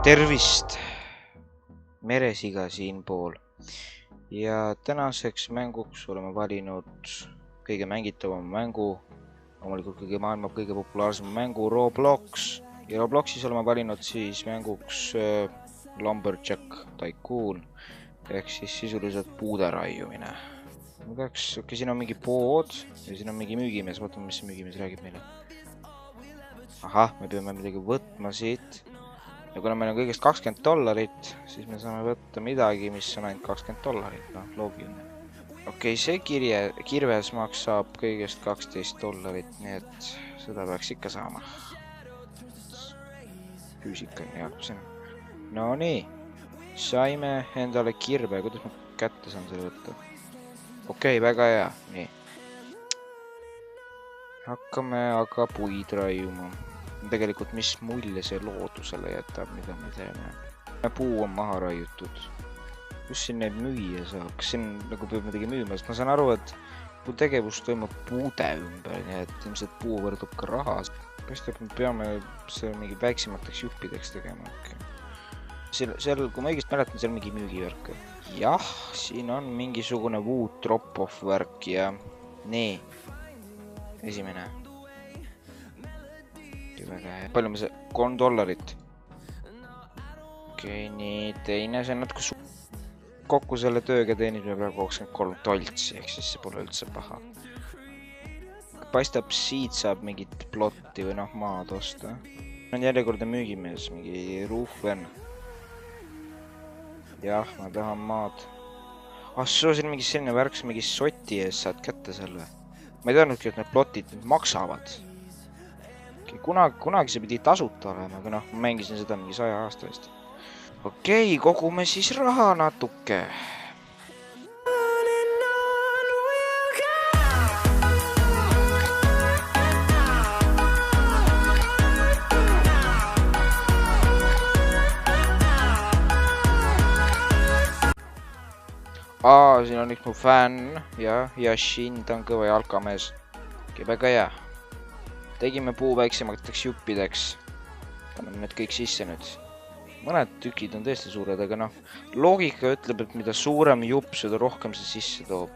Tervist, meresiga siinpool ja tänaseks mänguks oleme valinud kõige mängitavama mängu, loomulikult kõige maailma kõige populaarsema mängu Roblox ja Robloxis oleme valinud siis mänguks Lumberjack Tycoon ehk siis sisuliselt puude raiumine. Siin on mingi pood ja siin on mingi müügimees, vaatame mis see müügimees räägib meile. Ahah, me peame midagi võtma siit. Ja kuna meil on kõigest $20, siis me saame võtta midagi, mis on ainult $20. No, loogiline. Okei, see kirves maksab kõigest $12, nii et seda peaks ikka saama. Füüsika on jah, see on. No nii, saime endale kirve. Kuidas ma kätte saan selle võtta? Okei, väga hea. Nii. Hakkame aga puid raiuma. Tegelikult mis mulje see loodusele jätab, mida me teeme. Puu on maha raiutud. Kus siin neid müüa saab? Kas siin nagu peab midagi müüma? Sest ma saan aru, et kui tegevus toimub puude ümber, nii et ilmselt puu võrdub ka raha. Paistab, me peame see mingi väiksemateks juppideks tegema. Seal, kui ma õigest mäletan, seal mingi müügivärk. Jah, siin on mingisugune wood drop-off värk ja nii. Esimene. Palju me see? $3. Okei, nii, teine, see on natuke kokku selle tööga teenib me praegu $23, ehk siis see pole üldse paha. Paistab, siit saab mingit plotti või maad osta. On järjekordne müügimees, mingi Rufen. Jah, ma tahan maad. Soo, siin mingi selline värk, mingi soti ees saad kätte selle. Ma ei teadnudki, et need plotid maksavad. Kunagi see pidi tasuta olema, aga ma mängisin seda mingi 100 aasta eest. Okei, kogume siis raha natuke. Siin on üks mu fänn ja Yashin, ta on kõva jalkamees. Väga hea. Tegime puu väiksemateks juppideks. Paneme need kõik sisse nüüd. Mõned tükid on tõesti suured, aga loogika ütleb, et mida suurem jupp, seda rohkem see sisse toob.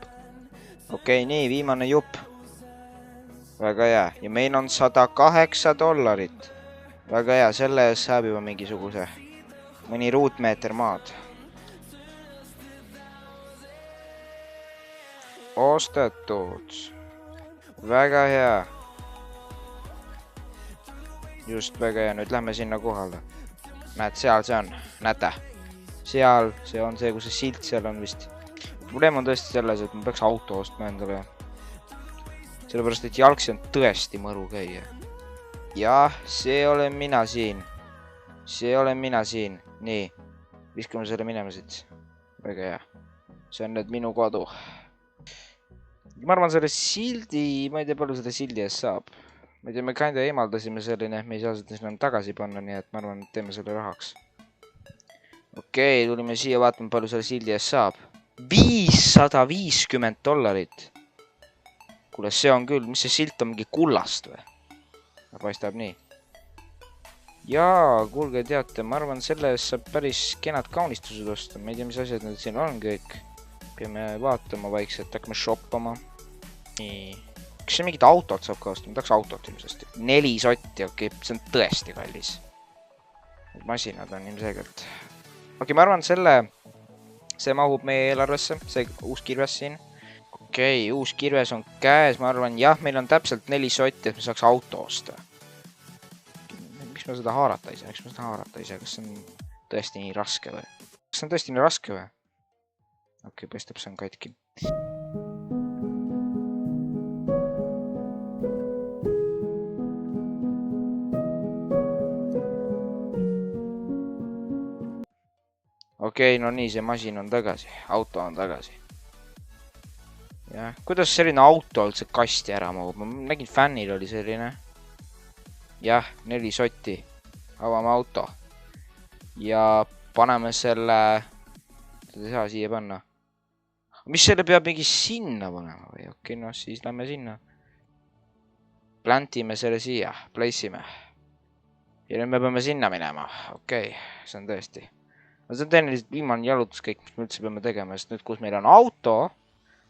Okei, nii, viimane jupp. Väga hea. Ja meil on $108. Väga hea, selle ees saab juba mingisuguse mõni ruutmeeter maad. Ostetud. Väga hea. Just, väga hea. Nüüd lähme sinna kohale. Näed, seal see on. Näete. Seal, see on see, kus see silt seal on vist. Probleem on tõesti selles, et ma peaks auto ostma endale. Sellepärast, et jalgsi on tõesti mõru käia. Jah, see olen mina siin. See olen mina siin. Nii. Viskame selle minema siit. Väga hea. See on nüüd minu kodu. Ma arvan, selle sildi, ma ei tea, palju selle sildi ees saab. Ma ei tea, me kinda eemaldasime selline, me ei saa seda sinna tagasi panna, nii et ma arvan, et teeme selle rahaks. Okei, tulime siia vaatama, palju selle sildi ees saab. $550. Kuule, see on küll, mis see silt on mingi kullast või? Paistab nii. Jaa, kuulge, teate, ma arvan, selle ees saab päris kenad kaunistused osta. Ma ei tea, mis asjad need siin on kõik. Peame vaatama vaikselt, hakkame shoppama. Nii. Kas see mingid autot saab ka osta? Ma tahaks autot ilmsesti. 4 sotti, okei, see on tõesti kallis. Need masinad on ilmselgelt. Okei, ma arvan, see mahub meie eelarvesse, see uus kirves siin. Okei, uus kirves on käes, ma arvan, jah, meil on täpselt 4 sotti, et me saaks auto osta. Miks ma seda haarata ei saa? Kas see on tõesti nii raske või? Kas see on tõesti nii raske või? Okei, paistab, see on katki. Okei, no nii, see masin on tagasi. Auto on tagasi. Jah, kuidas selline auto üldse kasti ära mahub? Ma nägin, fännil oli selline. Jah, 4 sotti. Avame auto. Ja paneme selle... Seda ei saa siia panna. Mis selle peab mingi sinna panema või? Okei, no siis lähme sinna. plantime selle siia, place ime. Ja nüüd me peame sinna minema, okei, see on tõesti. See on tõenäoliselt viimane jalutuskäik, mis me üldse peame tegema, sest nüüd, kus meil on auto,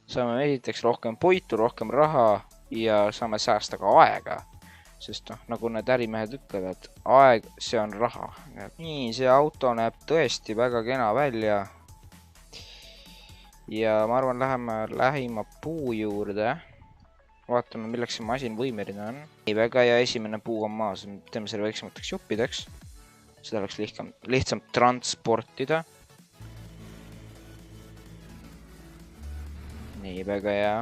saame esiteks rohkem puitu, rohkem raha ja saame säästa ka aega. Sest nagu need ärimehed ütlevad, aeg, see on raha. Nii, see auto näeb tõesti väga kena välja. Ja ma arvan, läheme lähima puu juurde. Vaatame, milleks see masin võimeline on. Nii, väga hea, esimene puu on maas. Teeme selle väiksemateks juppideks. Seda oleks lihtsam transportida. Nii, väga hea.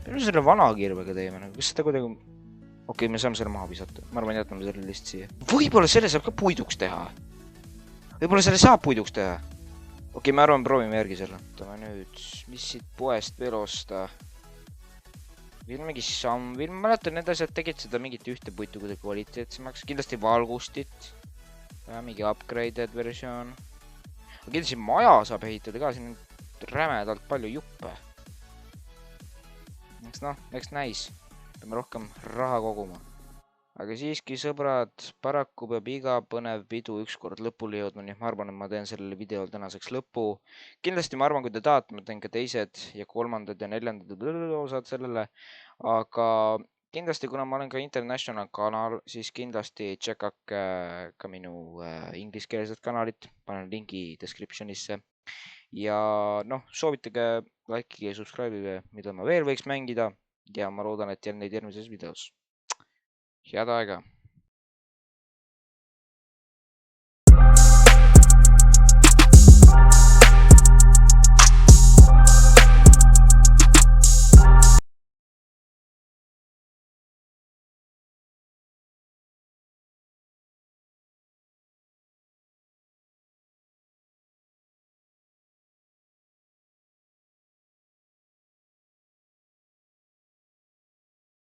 Peame selle vana kirvega teeme. Kas seda kuidagi... Okei, me saame selle maha visata. Ma arvan, jätame selle lihtsalt siia. Võib-olla selle saab ka puiduks teha. Võib-olla selle saab puiduks teha. Okei, ma arvan, proovime järgi selle. Võtame nüüd, mis siit poest veel osta. Veel mingi Samvil. Ma mäletan, need asjad tegid seda mingit ühte puitu kuidagi kvaliteetsemaks. Kindlasti valgustit. Mingi upgraded versioon. Kindlasti maja saab ehitada ka. Siin on rämedalt palju juppe. Eks näis. Peame rohkem raha koguma. Aga siiski, sõbrad, paraku peab iga põnev pidu ükskord lõpuni jõudma, nii ma arvan, et ma teen sellele videole tänaseks lõpu. Kindlasti ma arvan, kui te tahate, ma teen ka teised ja kolmandad ja neljandad osad sellele. Aga kindlasti, kuna ma olen ka international kanal, siis kindlasti tšekake ka minu ingliskeelset kanalit. Panen lingi descriptionisse. Ja soovitage, likeige ja subscribe'ige, mida ma veel võiks mängida. Ja ma loodan, et neid järgmises videos. Head aega!